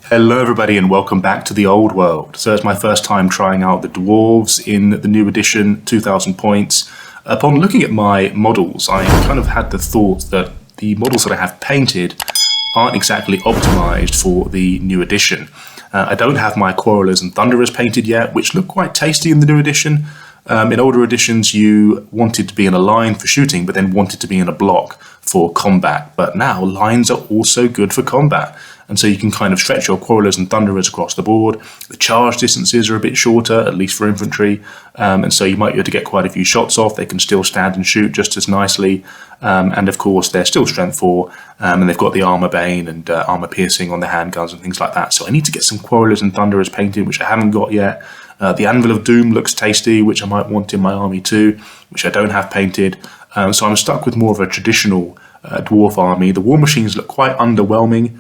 Hello everybody and welcome back to The Old World. So it's my first time trying out the Dwarves in the new edition, 2000 points. Upon looking at my models, I kind of had the thought that the models that I have painted aren't exactly optimized for the new edition. I don't have my Quarrelers and Thunderers painted yet, which look quite tasty in the new edition. In older editions, you wanted to be in a line for shooting, but then wanted to be in a block for combat. But now lines are also good for combat. And so you can kind of stretch your Quarrelers and Thunderers across the board. The charge distances are a bit shorter, at least for infantry. And so you might be able to get quite a few shots off. They can still stand and shoot just as nicely. And of course, they're still strength 4. And they've got the armor bane and armor piercing on their handguns and things like that. So I need to get some Quarrelers and Thunderers painted, which I haven't got yet. The Anvil of Doom looks tasty, which I might want in my army too, which I don't have painted. So I'm stuck with more of a traditional dwarf army. The war machines look quite underwhelming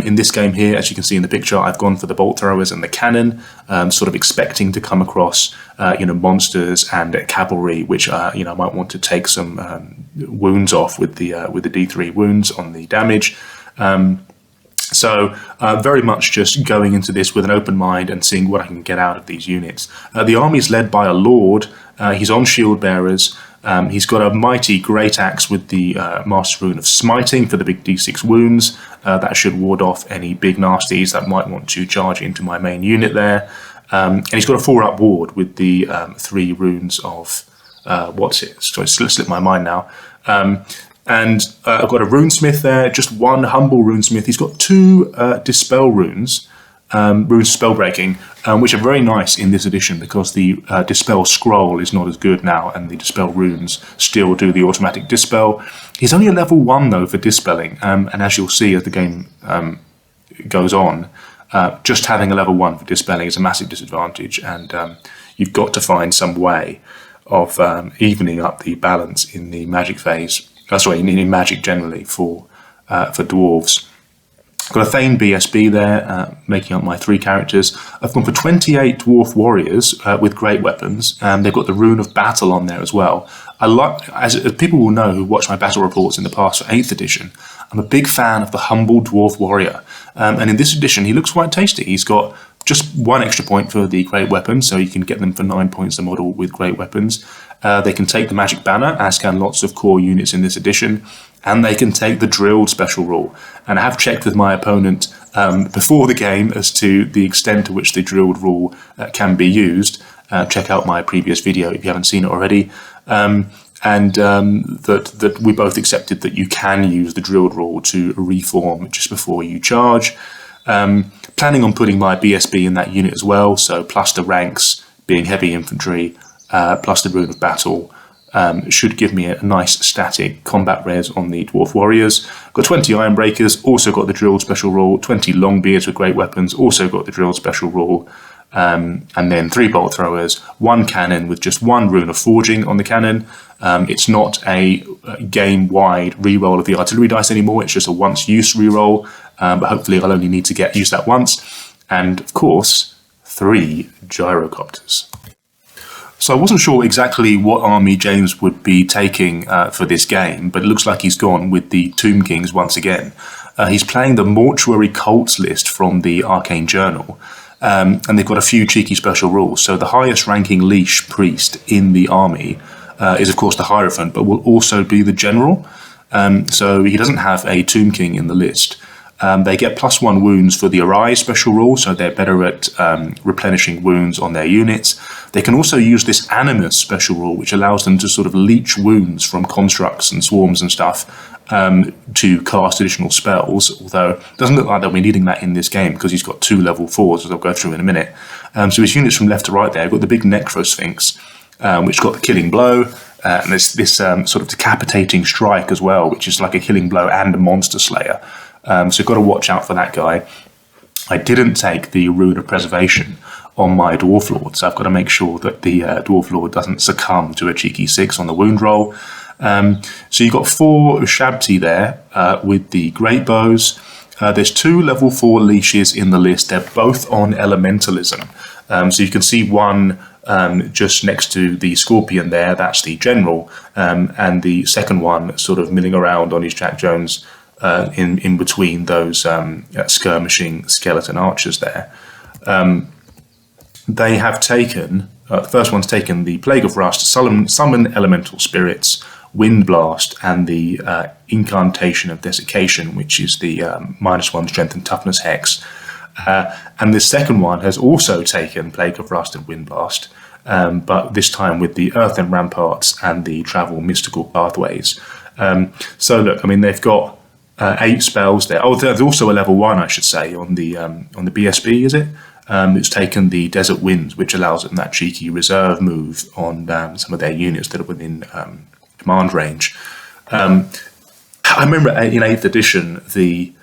in this game here. As you can see in the picture, I've gone for the bolt throwers and the cannon, sort of expecting to come across monsters and cavalry, which I might want to take some wounds off with the D3 wounds on the damage. So very much just going into this with an open mind and seeing what I can get out of these units. The army is led by a lord. He's on shield bearers. He's got a mighty great axe with the Master Rune of Smiting for the big D6 wounds. That should ward off any big nasties that might want to charge into my main unit there. And he's got a 4-up ward with the 3 runes of what's it? Sorry, slipped my mind now. And I've got a runesmith there, just one humble runesmith. He's got 2 dispel runes, runes spellbreaking, which are very nice in this edition because the dispel scroll is not as good now, and the dispel runes still do the automatic dispel. He's only a level 1 though for dispelling, and as you'll see as the game goes on, just having a level 1 for dispelling is a massive disadvantage, and you've got to find some way of evening up the balance in the magic phase. In magic generally for dwarves. I've got a Thane BSB there, making up my 3 characters. I've gone for 28 dwarf warriors with great weapons. They've got the Rune of Battle on there as well. I like, as people will know who watch my battle reports in the past for 8th edition, I'm a big fan of the humble dwarf warrior. And in this edition, he looks quite tasty. He's got just 1 extra point for the great weapons, so you can get them for 9 points a model with great weapons. They can take the magic banner, as can lots of core units in this edition, and they can take the drilled special rule. And I have checked with my opponent before the game as to the extent to which the drilled rule can be used. Check out my previous video if you haven't seen it already. That we both accepted that you can use the drilled rule to reform just before you charge. Planning on putting my BSB in that unit as well, so plus the ranks being heavy infantry, plus the Rune of Battle, should give me a nice static combat res on the Dwarf Warriors. Got 20 Iron Breakers, also got the Drilled Special Rule, 20 Longbeards with great weapons, also got the Drilled Special Rule, and then 3 Bolt Throwers, 1 Cannon with just 1 Rune of Forging on the cannon. It's not a game-wide reroll of the artillery dice anymore, it's just a once-use reroll, but hopefully I'll only need to use that once. And of course, 3 Gyrocopters. So I wasn't sure exactly what army James would be taking for this game, but it looks like he's gone with the Tomb Kings once again. He's playing the Mortuary Cults list from the Arcane Journal, and they've got a few cheeky special rules. So the highest ranking leash priest in the army is of course the Hierophant, but will also be the general. So he doesn't have a Tomb King in the list. They get +1 wounds for the Arise special rule, so they're better at replenishing wounds on their units. They can also use this Animus special rule, which allows them to sort of leech wounds from constructs and swarms and stuff to cast additional spells, although it doesn't look like they'll be needing that in this game because he's got 2 level 4s, as I'll go through in a minute. So his units from left to right there, got the big Necrosphinx, which got the Killing Blow, and there's this sort of decapitating strike as well, which is like a Killing Blow and a Monster Slayer. So you've got to watch out for that guy. I didn't take the Rune of Preservation on my Dwarf Lord, so I've got to make sure that the Dwarf Lord doesn't succumb to a cheeky 6 on the wound roll. So you've got 4 Shabti there with the Great Bows. There's 2 level 4 leashes in the list. They're both on Elementalism. So you can see one just next to the Scorpion there, that's the General, and the second one sort of milling around on his Jack Jones in between those skirmishing skeleton archers there. They have taken, the first one's taken the Plague of Rust, summon elemental spirits, Wind Blast, and the Incantation of Desiccation, which is the -1 strength and toughness hex. And the second one has also taken Plague of Rust and Wind Blast, but this time with the Earthen Ramparts and the Travel Mystical Pathways. So look, I mean, they've got 8 spells there. Oh, there's also a level 1, I should say, on the BSB, is it? It's taken the Desert Winds, which allows them that cheeky reserve move on some of their units that are within command range. I remember in 8th edition, the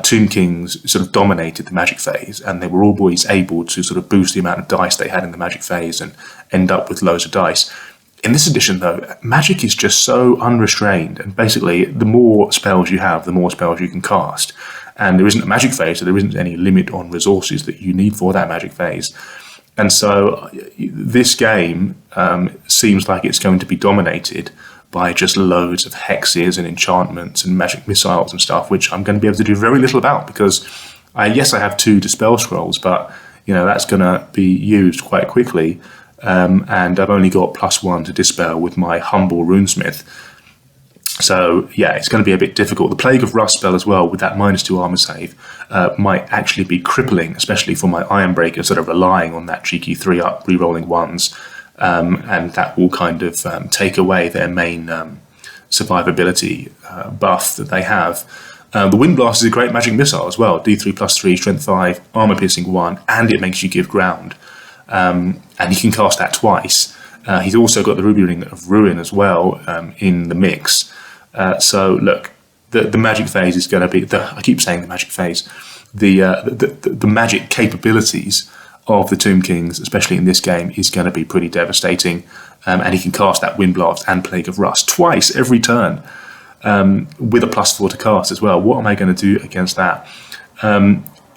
Tomb Kings sort of dominated the Magic phase, and they were always able to sort of boost the amount of dice they had in the Magic phase and end up with loads of dice. In this edition, though, Magic is just so unrestrained, and basically the more spells you have, the more spells you can cast. And there isn't a Magic phase, so there isn't any limit on resources that you need for that Magic phase. And so this game seems like it's going to be dominated by just loads of hexes and enchantments and magic missiles and stuff, which I'm going to be able to do very little about, because yes, I have 2 Dispel Scrolls, but that's going to be used quite quickly. And I've only got +1 to Dispel with my humble Runesmith. So yeah, it's going to be a bit difficult. The Plague of Rust spell as well, with that -2 armor save, might actually be crippling, especially for my Ironbreaker, sort of relying on that cheeky 3-up rerolling 1s, and that will kind of take away their main survivability buff that they have. The Wind Blast is a great magic missile as well, D3+3, strength 5, armor piercing 1, and it makes you give ground. And you can cast that twice. He's also got the Ruby Ring of Ruin as well in the mix. So look, the magic phase is going to be I keep saying the magic phase. The magic capabilities of the Tomb Kings, especially in this game, is going to be pretty devastating. And he can cast that Wind Blast and Plague of Rust twice every turn, with a +4 to cast as well. What am I going to do against that?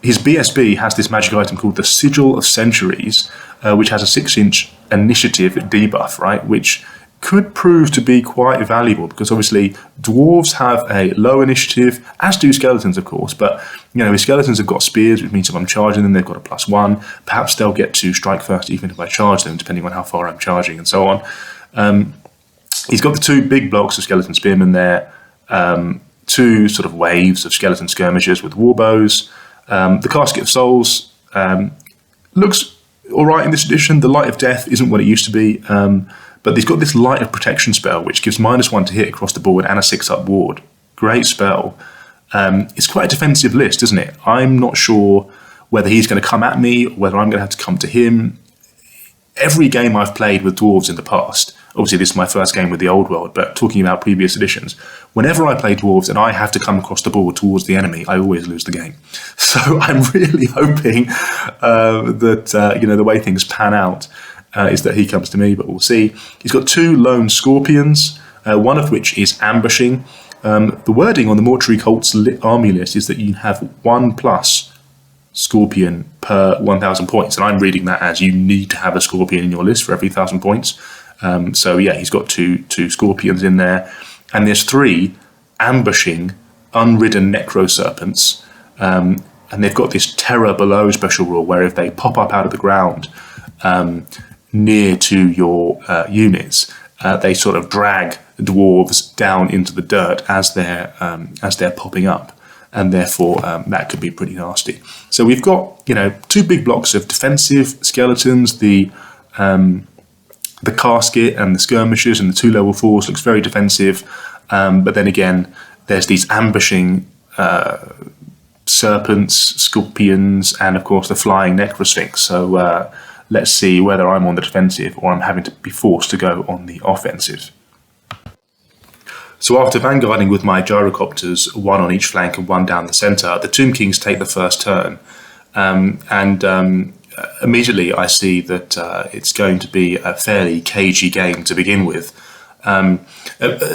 His BSB has this magic item called the Sigil of Centuries, which has a 6-inch initiative debuff, right? Which could prove to be quite valuable, because obviously dwarves have a low initiative, as do skeletons, of course. But his skeletons have got spears, which means if I'm charging them, they've got a +1. Perhaps they'll get to strike first, even if I charge them, depending on how far I'm charging, and so on. He's got the 2 big blocks of skeleton spearmen there, 2 sort of waves of skeleton skirmishers with warbows. The Casket of Souls looks all right in this edition. The Light of Death isn't what it used to be, but he's got this Light of Protection spell, which gives -1 to hit across the board and a 6-up ward. Great spell. It's quite a defensive list, isn't it? I'm not sure whether he's going to come at me or whether I'm going to have to come to him. Every game I've played with dwarves in the past, obviously this is my first game with the Old World, but talking about previous editions, whenever I play dwarves and I have to come across the board towards the enemy, I always lose the game. So I'm really hoping that the way things pan out is that he comes to me, but we'll see. He's got 2 lone scorpions, one of which is ambushing. The wording on the Mortuary Cults army list is that you have 1+ scorpion per 1,000 points, and I'm reading that as you need to have a scorpion in your list for every 1,000 points. So yeah, he's got two scorpions in there, and there's 3 ambushing unridden necro serpents, and they've got this terror below special rule where if they pop up out of the ground near to your units, they sort of drag dwarves down into the dirt as they're popping up. And therefore that could be pretty nasty. So we've got 2 big blocks of defensive skeletons. The casket and the skirmishers and the 2 level 4s looks very defensive, but then again there's these ambushing serpents, scorpions, and of course the flying necrosphinx. So let's see whether I'm on the defensive or I'm having to be forced to go on the offensive. So after vanguarding with my gyrocopters, 1 on each flank and 1 down the centre, the Tomb Kings take the first turn. Immediately I see that it's going to be a fairly cagey game to begin with.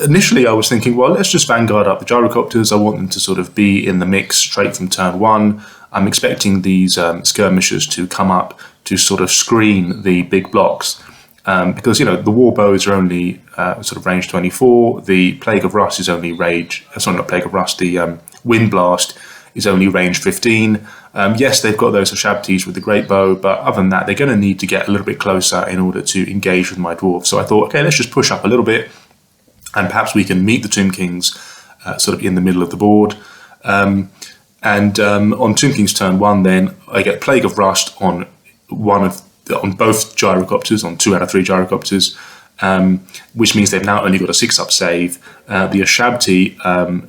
Initially I was thinking, well, let's just vanguard up the gyrocopters. I want them to sort of be in the mix straight from turn 1. I'm expecting these skirmishers to come up to sort of screen the big blocks. Because, the war bows are only sort of range 24. The Plague of Rust is only not Plague of Rust, the Wind Blast is only range 15. Yes, they've got those Ashabtis with the Great Bow, but other than that, they're going to need to get a little bit closer in order to engage with my dwarves. So I thought, okay, let's just push up a little bit, and perhaps we can meet the Tomb Kings sort of in the middle of the board. On Tomb King's turn 1, then I get Plague of Rust on both gyrocopters, on 2 out of 3 gyrocopters, which means they've now only got a 6-up save. The Ashabti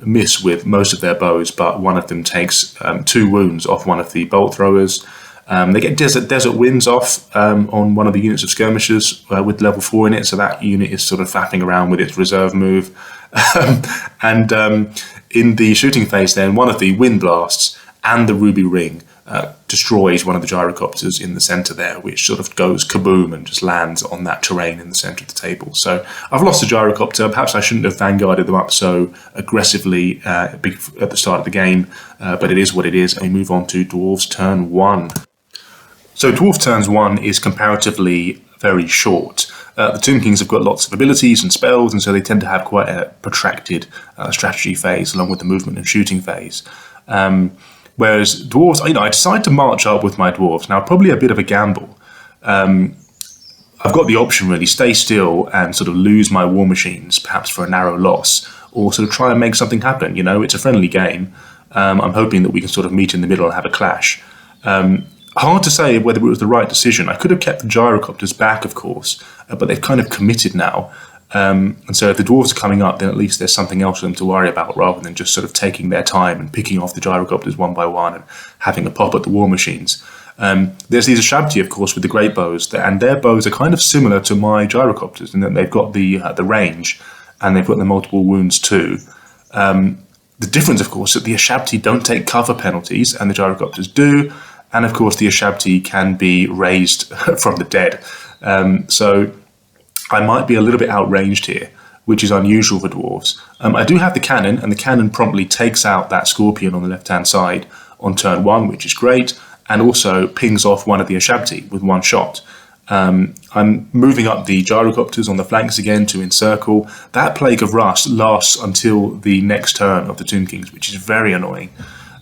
miss with most of their bows, but one of them takes 2 wounds off one of the bolt throwers. They get Desert Winds off on one of the units of skirmishers with level 4 in it, so that unit is sort of faffing around with its reserve move. In the shooting phase, then, one of the Wind Blasts and the Ruby Ring destroys one of the gyrocopters in the centre there, which sort of goes kaboom and just lands on that terrain in the centre of the table. So I've lost a gyrocopter. Perhaps I shouldn't have vanguarded them up so aggressively at the start of the game, but it is what it is, and we move on to Dwarves turn 1. So Dwarf turns 1 is comparatively very short. The Tomb Kings have got lots of abilities and spells, and so they tend to have quite a protracted strategy phase along with the movement and shooting phase. Whereas dwarves, I decided to march up with my dwarves. Now, probably a bit of a gamble. I've got the option, really, stay still and sort of lose my war machines, perhaps for a narrow loss, or sort of try and make something happen. It's a friendly game. I'm hoping that we can sort of meet in the middle and have a clash. Hard to say whether it was the right decision. I could have kept the gyrocopters back, of course, but they've kind of committed now. And so if the dwarves are coming up, then at least there's something else for them to worry about, rather than just sort of taking their time and picking off the gyrocopters one by one and having a pop at the war machines. There's these Ashabti, of course, with the great bows, and their bows are kind of similar to my gyrocopters in that they've got the range and they've got the multiple wounds too. The difference, of course, is that the Ashabti don't take cover penalties and the gyrocopters do, and of course the Ashabti can be raised from the dead. So I might be a little bit outranged here, which is unusual for dwarves. I do have the cannon, and the cannon promptly takes out that scorpion on the left-hand side on turn 1, which is great, and also pings off one of the Ashabti with one shot. I'm moving up the gyrocopters on the flanks again to encircle. That Plague of Rust lasts until the next turn of the Tomb Kings, which is very annoying.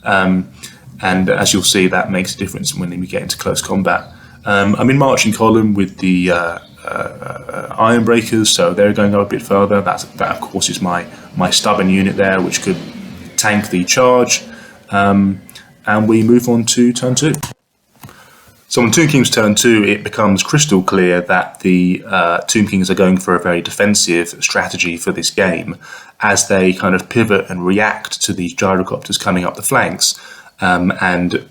And as you'll see, that makes a difference when we get into close combat. I'm in marching column with the Iron Breakers, so they're going to go a bit further. That of course is my stubborn unit there, which could tank the charge. And we move on to turn 2. So on Tomb Kings turn 2, it becomes crystal clear that the Tomb Kings are going for a very defensive strategy for this game, as they kind of pivot and react to these gyrocopters coming up the flanks, and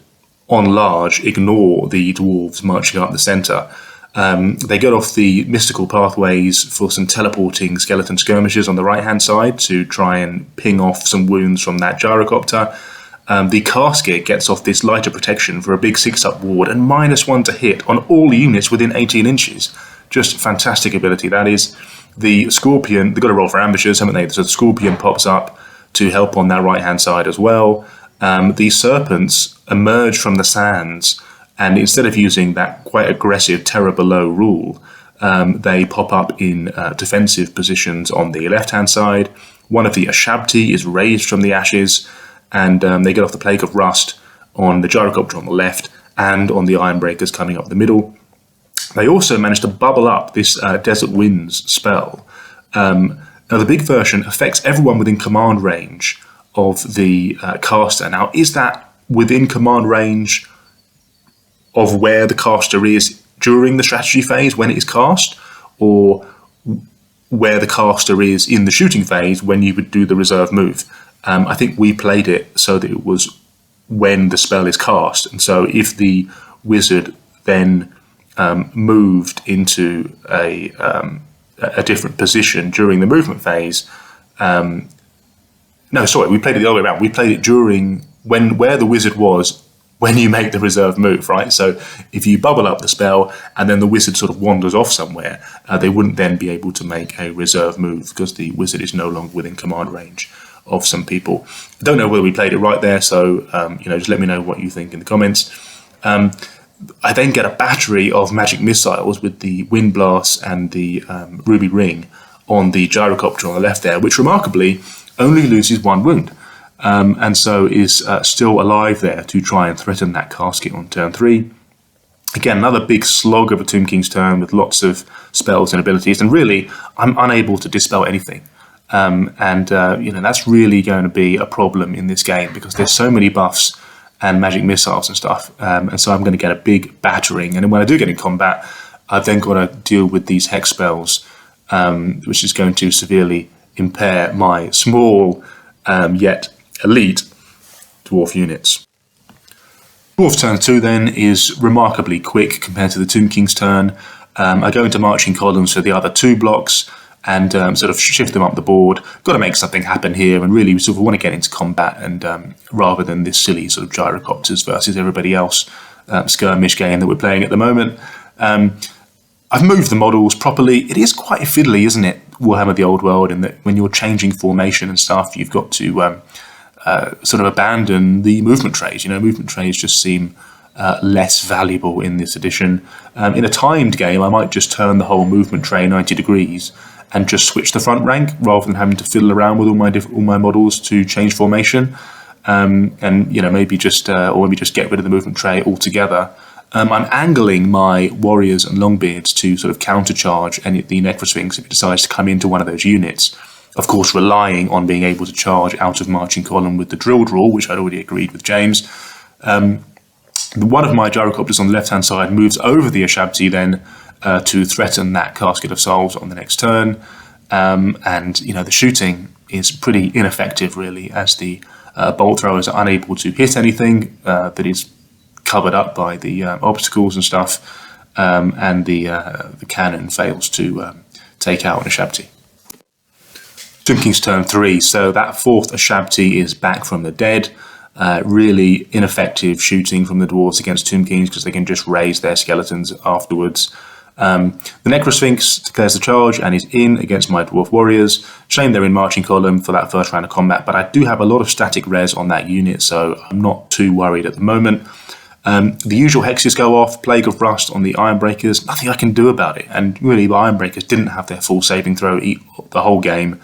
on large ignore the dwarves marching up the centre. They get off the mystical pathways for some teleporting skeleton skirmishers on the right-hand side to try and ping off some wounds from that gyrocopter. The casket gets off this lighter protection for a big 6-up ward and -1 to hit on all units within 18 inches. Just fantastic ability, that is. The scorpion, they've got to roll for ambushes, haven't they? So the scorpion pops up to help on that right-hand side as well. The serpents emerge from the sands, and instead of using that quite aggressive terror below rule, they pop up in defensive positions on the left-hand side. One of the Ashabti is raised from the ashes, and they get off the Plague of Rust on the gyrocopter on the left and on the Iron Breakers coming up the middle. They also managed to bubble up this Desert Winds spell. Now the big version affects everyone within command range of the caster. Now, is that within command range of where the caster is during the strategy phase when it is cast, or where the caster is in the shooting phase when you would do the reserve move? I think we played it so that it was when the spell is cast, and so if the wizard then moved into a different position during the movement phase, no, sorry, we played it the other way around. We played it during where the wizard was when you make the reserve move, right? So if you bubble up the spell and then the wizard sort of wanders off somewhere, they wouldn't then be able to make a reserve move because the wizard is no longer within command range of some people. I don't know whether we played it right there, so just let me know what you think in the comments. I then get a battery of magic missiles with the wind blasts and the ruby ring on the gyrocopter on the left there, which remarkably only loses 1 wound. And so is still alive there to try and threaten that casket on turn 3. Again, another big slog of a Tomb King's turn with lots of spells and abilities, and really, I'm unable to dispel anything. That's really going to be a problem in this game because there's so many buffs and magic missiles and stuff, and so I'm going to get a big battering. And when I do get in combat, I've then got to deal with these hex spells, which is going to severely impair my small yet elite dwarf units. Dwarf turn 2 then is remarkably quick compared to the Tomb King's turn. I go into marching columns for the other 2 blocks and sort of shift them up the board. Got to make something happen here, and really we sort of want to get into combat, and rather than this silly sort of gyrocopters versus everybody else skirmish game that we're playing at the moment. I've moved the models properly. It is quite fiddly, isn't it, Warhammer The Old World, in that when you're changing formation and stuff, you've got to sort of abandon the movement trays. Movement trays just seem less valuable in this edition. In a timed game, I might just turn the whole movement tray 90 degrees and just switch the front rank rather than having to fiddle around with all my models to change formation. Maybe just get rid of the movement tray altogether. I'm angling my warriors and longbeards to sort of countercharge any of the Necrosphinx if it decides to come into one of those units. Of course, relying on being able to charge out of marching column with the drilled rule, which I'd already agreed with James. One of my gyrocopters on the left-hand side moves over the Ashabti then to threaten that Casket of Souls on the next turn. The shooting is pretty ineffective, really, as the bolt throwers are unable to hit anything that is covered up by the obstacles and stuff, and the cannon fails to take out an Ashabti. Tomb King's turn 3, so that 4th Ashabti is back from the dead. Really ineffective shooting from the dwarves against Tomb Kings because they can just raise their skeletons afterwards. The Necrosphinx declares the charge and is in against my dwarf warriors. Shame they're in marching column for that first round of combat, but I do have a lot of static res on that unit, so I'm not too worried at the moment. The usual hexes go off, Plague of Rust on the Ironbreakers, nothing I can do about it, and really the Ironbreakers didn't have their full saving throw the whole game.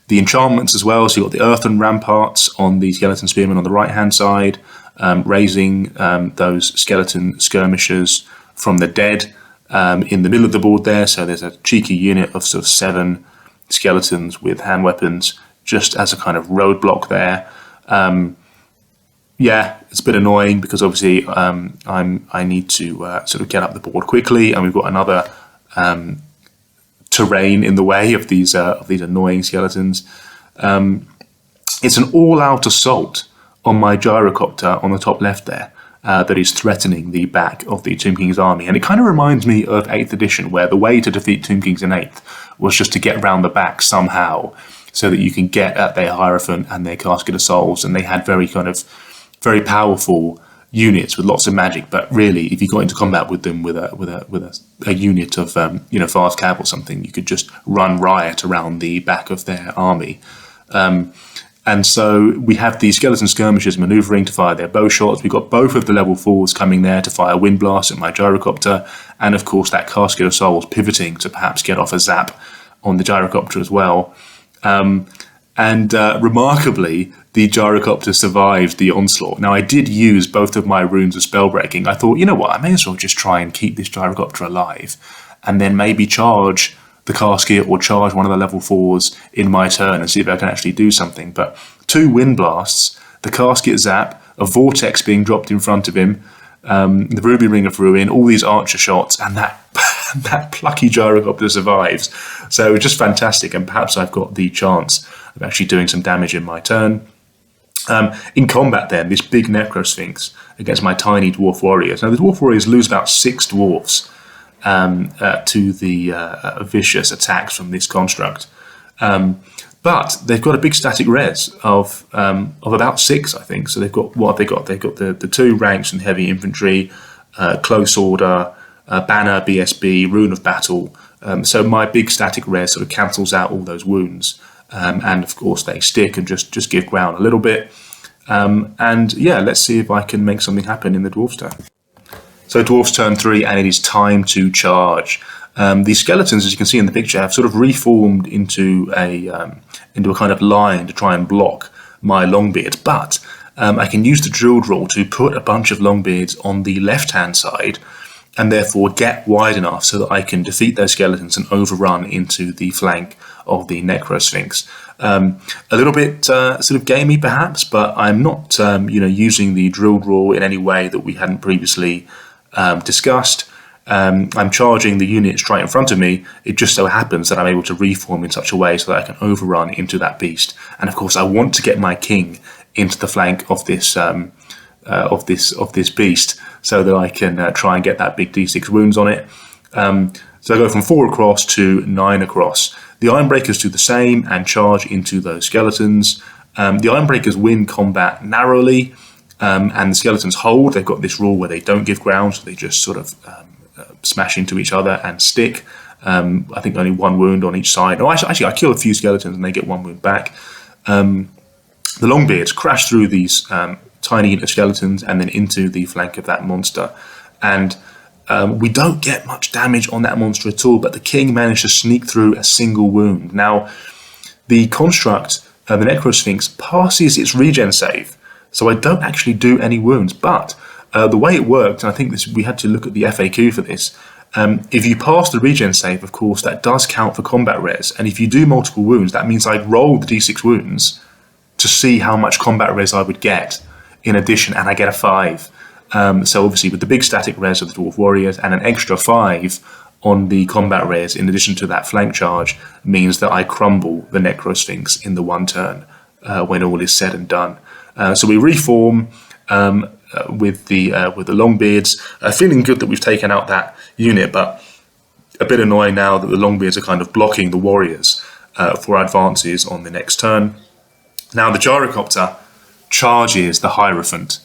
The enchantments as well, so you've got the Earthen Ramparts on the Skeleton Spearmen on the right hand side, raising those skeleton skirmishers from the dead in the middle of the board there, so there's a cheeky unit of sort of 7 skeletons with hand weapons just as a kind of roadblock there. It's a bit annoying because obviously I need to sort of get up the board quickly, and we've got another terrain in the way of these annoying skeletons. It's an all-out assault on my gyrocopter on the top left there that is threatening the back of the Tomb King's army, and it kind of reminds me of 8th edition, where the way to defeat Tomb Kings in 8th was just to get round the back somehow so that you can get at their Hierophant and their Casket of Souls, and they had very powerful units with lots of magic, but really if you got into combat with them with a unit of fast cav or something, you could just run riot around the back of their army. And so we have these skeleton skirmishers manoeuvring to fire their bow shots. We've got both of the level 4s coming there to fire wind blasts at my gyrocopter, and of course that Casket of Souls pivoting to perhaps get off a zap on the gyrocopter as well. Remarkably, the gyrocopter survived the onslaught. Now, I did use both of my runes of spellbreaking. I thought, you know what, I may as well just try and keep this gyrocopter alive, and then maybe charge the casket or charge one of the level 4s in my turn and see if I can actually do something. But 2 wind blasts, the casket zap, a vortex being dropped in front of him, the Ruby Ring of Ruin, all these archer shots, and that plucky gyrocopter survives. So it's just fantastic, and perhaps I've got the chance of actually doing some damage in my turn. In combat then, this big Necrosphinx against my tiny dwarf warriors. Now the dwarf warriors lose about 6 dwarfs to the vicious attacks from this construct. But they've got a big static res of about 6, I think. So they've got, what have they got? They've got the 2 ranks and heavy infantry, close order, banner, BSB, rune of battle. So my big static res sort of cancels out all those wounds. And of course they stick and just give ground a little bit. Let's see if I can make something happen in the dwarf's turn. So Dwarfs turn 3, and it is time to charge. These skeletons, as you can see in the picture, have sort of reformed into a kind of line to try and block my Longbeards. But I can use the drilled roll to put a bunch of Longbeards on the left-hand side, and therefore get wide enough so that I can defeat those skeletons and overrun into the flank of the Necrosphinx. A little bit sort of gamey perhaps, but I'm not using the drilled roll in any way that we hadn't previously discussed. I'm charging the units right in front of me. It just so happens that I'm able to reform in such a way so that I can overrun into that beast. And of course I want to get my king into the flank of this beast, so that I can try and get that big d6 wounds on it. So I go from 4 across to 9 across. The Ironbreakers do the same and charge into those skeletons. The Ironbreakers win combat narrowly, and the skeletons hold. They've got this rule where they don't give ground, so they just sort of smash into each other and stick. I think only 1 wound on each side. Oh, actually, I kill a few skeletons and they get 1 wound back. The Longbeards crash through these tiny skeletons and then into the flank of that monster. And we don't get much damage on that monster at all, but the king managed to sneak through a single wound. Now, the construct, the Necrosphinx, passes its regen save, so I don't actually do any wounds. But the way it worked, and I think we had to look at the FAQ for this, if you pass the regen save, of course, that does count for combat res, and if you do multiple wounds, that means I'd roll the d6 wounds to see how much combat res I would get in addition, and I get a 5. So obviously with the big static res of the Dwarf Warriors and an extra 5 on the combat res in addition to that flank charge means that I crumble the Necrosphinx in the 1 turn when all is said and done. So we reform with the Longbeards, feeling good that we've taken out that unit, but a bit annoying now that the Longbeards are kind of blocking the Warriors for advances on the next turn. Now the Gyrocopter charges the Hierophant.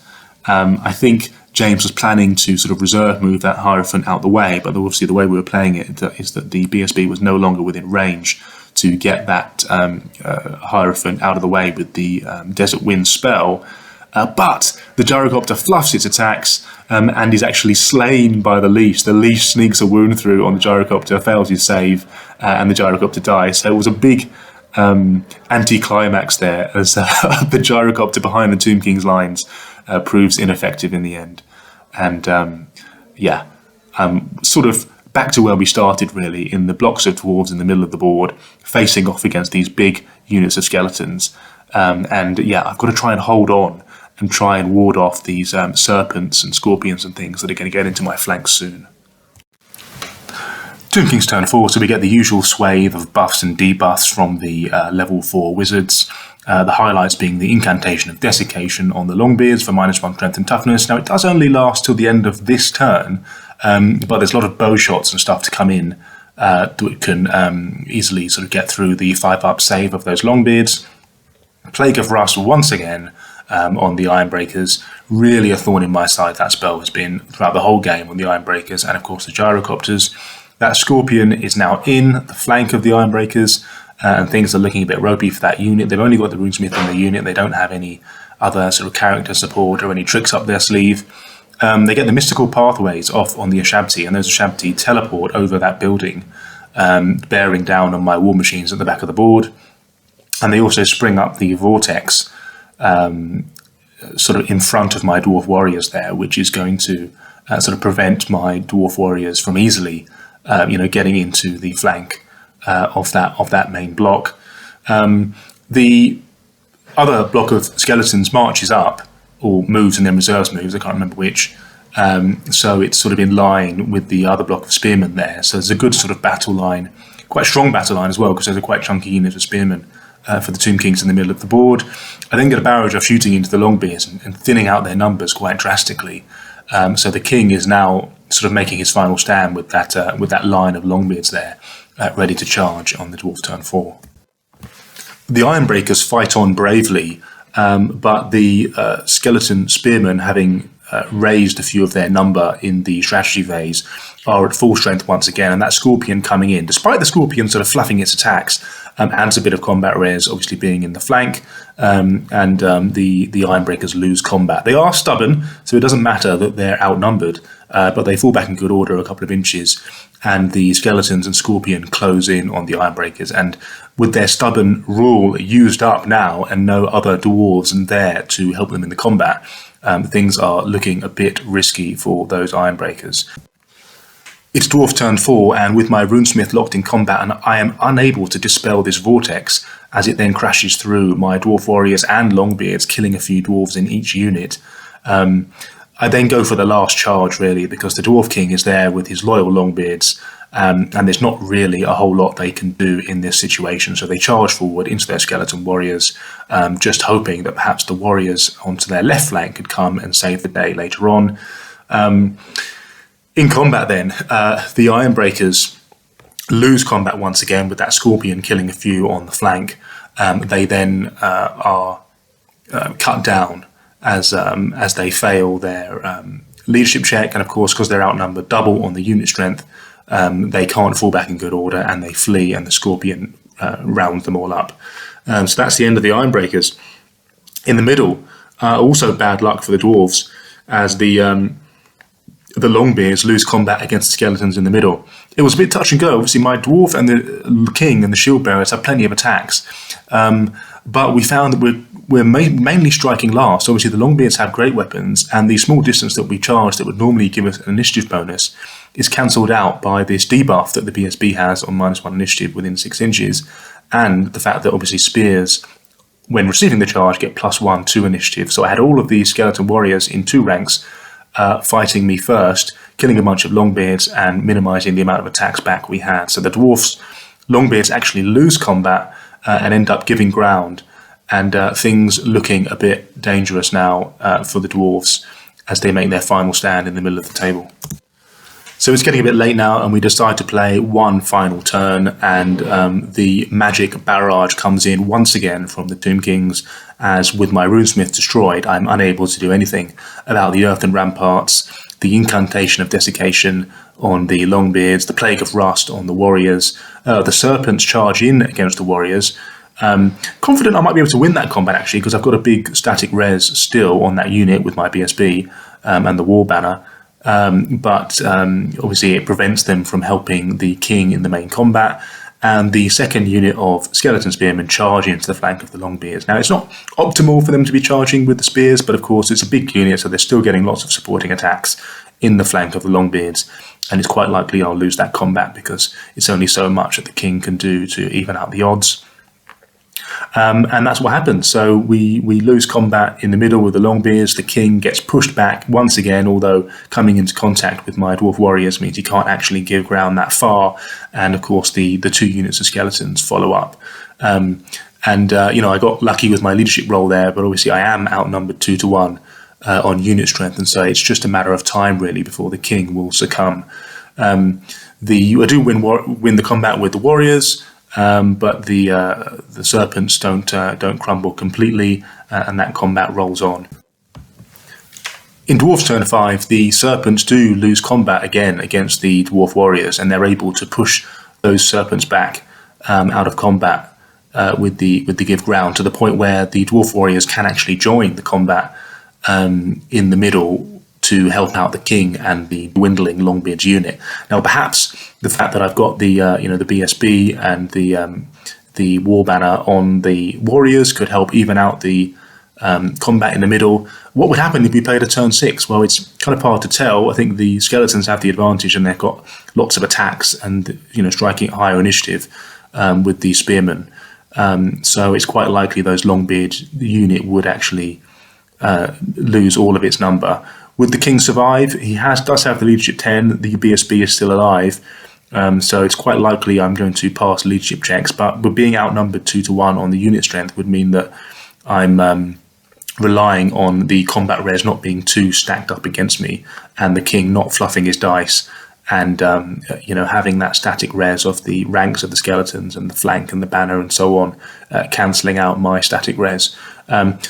I think James was planning to sort of reserve move that Hierophant out the way, but obviously the way we were playing it is that the BSB was no longer within range to get that Hierophant out of the way with the Desert Wind spell. But the Gyrocopter fluffs its attacks and is actually slain by the Leash. The Leash sneaks a wound through on the Gyrocopter, fails his save, and the Gyrocopter dies. So it was a big anti-climax there, as the Gyrocopter behind the Tomb King's lines proves ineffective in the end. And sort of back to where we started, really, in the blocks of dwarves in the middle of the board, facing off against these big units of skeletons. I've got to try and hold on and try and ward off these serpents and scorpions and things that are going to get into my flanks soon. Tomb King's turn 4, so we get the usual swathe of buffs and debuffs from the level 4 wizards. The highlights being the incantation of desiccation on the Longbeards for -1 strength and toughness. Now it does only last till the end of this turn, but there's a lot of bow shots and stuff to come in that can easily sort of get through the 5-up save of those Longbeards. Plague of Rust once again on the Ironbreakers. Really a thorn in my side that spell has been throughout the whole game on the Ironbreakers and of course the Gyrocopters. That Scorpion is now in the flank of the Ironbreakers, and things are looking a bit ropey for that unit. They've only got the Runesmith in the unit. They don't have any other sort of character support or any tricks up their sleeve. They get the Mystical Pathways off on the Ashabti, and those Ashabti teleport over that building, bearing down on my war machines at the back of the board. And they also spring up the Vortex sort of in front of my Dwarf Warriors there, which is going to sort of prevent my Dwarf Warriors from easily getting into the flank of that main block. The other block of skeletons marches up, or moves and then reserves moves, I can't remember which. So it's sort of in line with the other block of spearmen there. So there's a good sort of battle line, quite a strong battle line as well, because there's a quite chunky unit of spearmen for the Tomb Kings in the middle of the board. I then get a barrage of shooting into the Longbeards and thinning out their numbers quite drastically. So the king is now sort of making his final stand with that line of Longbeards there, ready to charge on the Dwarf turn 4. The Ironbreakers fight on bravely, but the skeleton spearmen, having raised a few of their number in the strategy phase, are at full strength once again. And that Scorpion coming in, despite the Scorpion sort of fluffing its attacks, adds a bit of combat res, obviously being in the flank, and the Ironbreakers lose combat. They are stubborn, so it doesn't matter that they're outnumbered, but they fall back in good order a couple of inches, and the Skeletons and Scorpion close in on the Ironbreakers. And with their stubborn rule used up now, and no other dwarves there to help them in the combat, things are looking a bit risky for those Ironbreakers. It's Dwarf turn 4, and with my Runesmith locked in combat, and I am unable to dispel this vortex as it then crashes through my Dwarf Warriors and Longbeards, killing a few dwarves in each unit. I then go for the last charge, really, because the Dwarf King is there with his loyal Longbeards, and there's not really a whole lot they can do in this situation. So they charge forward into their Skeleton Warriors, just hoping that perhaps the Warriors onto their left flank could come and save the day later on. In combat then, the Ironbreakers lose combat once again with that Scorpion killing a few on the flank. They then are cut down as they fail their leadership check, and of course, because they're outnumbered double on the unit strength, they can't fall back in good order, and they flee, and the Scorpion rounds them all up. So that's the end of the Ironbreakers. In the middle, also bad luck for the Dwarves, as the Longbeards lose combat against the Skeletons in the middle. It was a bit touch and go. Obviously, my Dwarf and the King and the Shield Bearers have plenty of attacks, but we found that we're mainly striking last. Obviously, the Longbeards have great weapons, and the small distance that we charge that would normally give us an initiative bonus is cancelled out by this debuff that the BSB has on -1 initiative within 6 inches, and the fact that obviously spears, when receiving the charge, get +1 to initiative. So I had all of these Skeleton Warriors in 2 ranks fighting me first, killing a bunch of Longbeards and minimising the amount of attacks back we had. So the Dwarfs, Longbeards actually lose combat and end up giving ground, and things looking a bit dangerous now for the Dwarves as they make their final stand in the middle of the table. So it's getting a bit late now, and we decide to play one final turn, and the magic barrage comes in once again from the Tomb Kings, as with my Runesmith destroyed, I'm unable to do anything about the Earthen Ramparts, the Incantation of Desiccation on the Longbeards, the Plague of Rust on the Warriors, the Serpents charge in against the Warriors. Confident I might be able to win that combat, actually, because I've got a big static res still on that unit with my BSB and the War Banner. But obviously it prevents them from helping the King in the main combat, and the second unit of Skeleton Spearmen charge into the flank of the Longbeards. Now, it's not optimal for them to be charging with the spears, but of course it's a big unit, so they're still getting lots of supporting attacks in the flank of the Longbeards, and it's quite likely I'll lose that combat because it's only so much that the King can do to even out the odds. And that's what happens. So we lose combat in the middle with the Longbeards. The King gets pushed back once again, although coming into contact with my Dwarf Warriors means he can't actually give ground that far. And of course, the 2 units of Skeletons follow up. I got lucky with my leadership role there, but obviously I am outnumbered 2 to 1 on unit strength, and so it's just a matter of time really before the King will succumb. I do win the combat with the Warriors. But the Serpents don't crumble completely, and that combat rolls on. In Dwarf's turn 5, the Serpents do lose combat again against the Dwarf Warriors, and they're able to push those Serpents back out of combat with the give ground, to the point where the Dwarf Warriors can actually join the combat in the middle to help out the King and the dwindling Longbeards unit. Now, perhaps the fact that I've got the the BSB and the War Banner on the Warriors could help even out the combat in the middle. What would happen if we played a turn 6? Well, it's kind of hard to tell. I think the Skeletons have the advantage, and they've got lots of attacks and striking at higher initiative with the Spearmen. So it's quite likely those Longbeard unit would actually lose all of its number. Would the King survive? He does have the leadership 10. The BSB is still alive, so it's quite likely I'm going to pass leadership checks. But being outnumbered 2 to 1 on the unit strength would mean that I'm relying on the combat res not being too stacked up against me, and the King not fluffing his dice, and having that static res of the ranks of the Skeletons and the flank and the banner and so on, cancelling out my static res.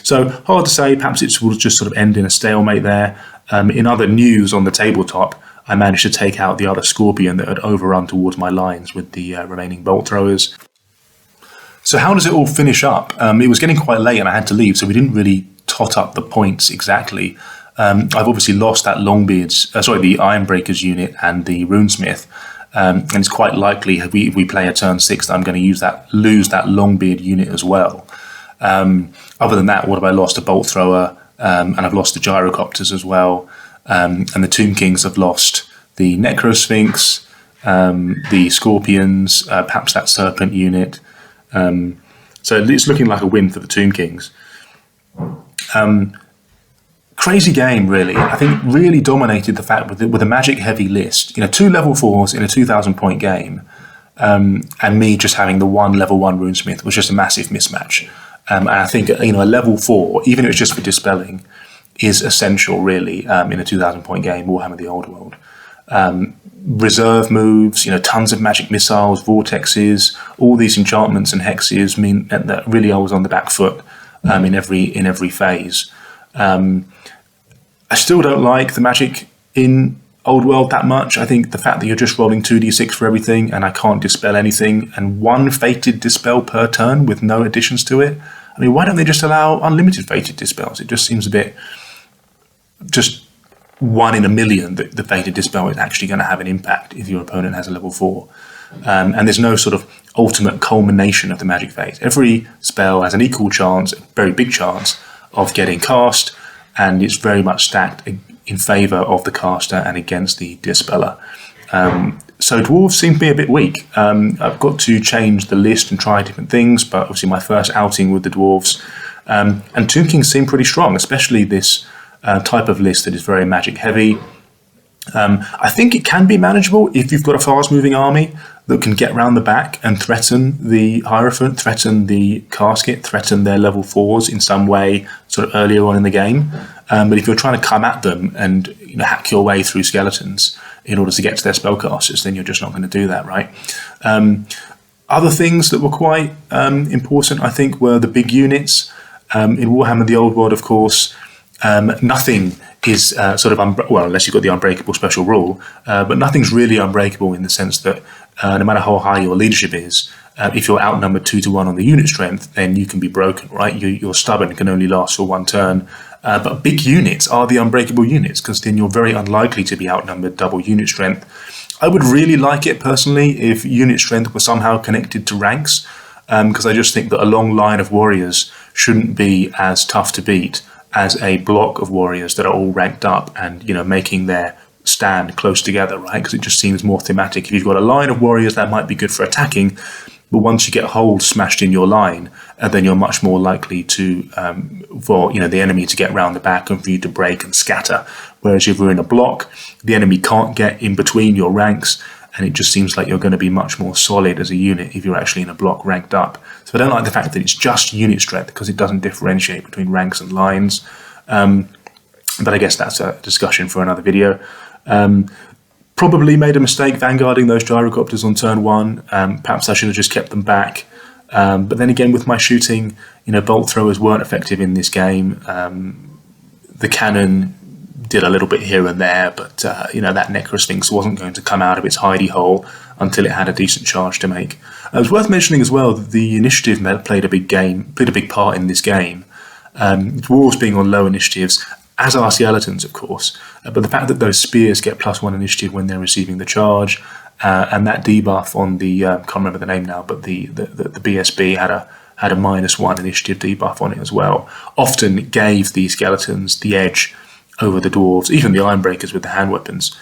So hard to say. Perhaps it will just sort of end in a stalemate there. In other news on the tabletop, I managed to take out the other Scorpion that had overrun towards my lines with the remaining bolt throwers. So how does it all finish up? It was getting quite late and I had to leave, so we didn't really tot up the points exactly. I've obviously lost that the Ironbreakers unit and the Runesmith, and it's quite likely if we play a turn 6 that I'm going to lose that Longbeard unit as well. Other than that, what have I lost? A Bolt Thrower, and I've lost the Gyrocopters as well, and the Tomb Kings have lost the Necrosphinx, the Scorpions, perhaps that Serpent unit. So it's looking like a win for the Tomb Kings. Crazy game, really. I think really dominated the fact with a magic heavy list. 2 level 4s in a 2,000 point game, and me just having the 1 level 1 Runesmith was just a massive mismatch. And I think a level 4, even if it's just for dispelling, is essential really in a 2,000 point game, Warhammer The Old World. Reserve moves, tons of magic missiles, vortexes, all these enchantments and hexes meant that really I was on the back foot in every phase. I still don't like the magic in Old World that much. I think the fact that you're just rolling 2d6 for everything and I can't dispel anything, and 1 fated dispel per turn with no additions to it. I mean, why don't they just allow unlimited fated dispels? It just seems a bit just 1 in a million that the fated dispel is actually going to have an impact if your opponent has a level 4. And there's no sort of ultimate culmination of the magic phase. Every spell has an equal chance, a very big chance, of getting cast, and it's very much stacked in favour of the caster and against the dispeller. So Dwarves seem to be a bit weak. I've got to change the list and try different things, but obviously my first outing with the Dwarves. And Tomb Kings seem pretty strong, especially this type of list that is very magic heavy. I think it can be manageable if you've got a fast-moving army that can get round the back and threaten the Hierophant, threaten the Casket, threaten their level 4s in some way sort of earlier on in the game. But if you're trying to come at them and hack your way through skeletons in order to get to their spellcasters, then you're just not going to do that, right? Other things that were quite important, I think, were the big units. In Warhammer The Old World, of course, nothing is unless you've got the unbreakable special rule, but nothing's really unbreakable in the sense that no matter how high your leadership is, if you're outnumbered 2-1 on the unit strength, then you can be broken, right? Your stubborn can only last for 1 turn. But big units are the unbreakable units, because then you're very unlikely to be outnumbered double unit strength. I would really like it personally if unit strength was somehow connected to ranks, because I just think that a long line of warriors shouldn't be as tough to beat as a block of warriors that are all ranked up and making their stand close together, right? Because it just seems more thematic. If you've got a line of warriors, that might be good for attacking, but once you get holes smashed in your line, then you're much more likely to for the enemy to get round the back and for you to break and scatter. Whereas if you're in a block, the enemy can't get in between your ranks, and it just seems like you're going to be much more solid as a unit if you're actually in a block ranked up. So I don't like the fact that it's just unit strength, because it doesn't differentiate between ranks and lines. But I guess that's a discussion for another video. Probably made a mistake vanguarding those Gyrocopters on turn 1. Perhaps I should have just kept them back. But then again, with my shooting, bolt throwers weren't effective in this game. The cannon did a little bit here and there, but that Necrosphinx wasn't going to come out of its hidey hole until it had a decent charge to make. It was worth mentioning as well that the initiative played a big part in this game. Dwarves being on low initiatives, as are skeletons, of course, but the fact that those spears get +1 initiative when they're receiving the charge, and that debuff on the can't remember the name now, but the BSB had a -1 initiative debuff on it as well, often gave the skeletons the edge over the dwarves, even the Ironbreakers with the hand weapons,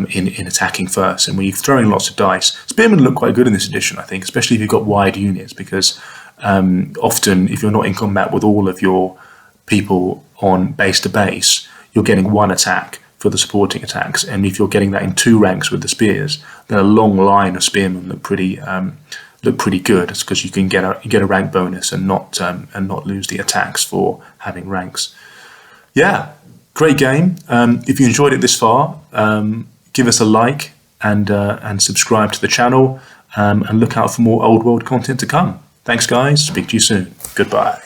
in attacking first. And when you're throwing lots of dice, spearmen look quite good in this edition, I think, especially if you've got wide units, because often if you're not in combat with all of your people on base to base, you're getting 1 attack for the supporting attacks, and if you're getting that in 2 ranks with the spears, then a long line of spearmen look pretty good. It's because you get a rank bonus and not lose the attacks for having ranks. Yeah, great game. If you enjoyed it this far, give us a like and subscribe to the channel, and look out for more Old World content to come. Thanks, guys. Speak to you soon. Goodbye.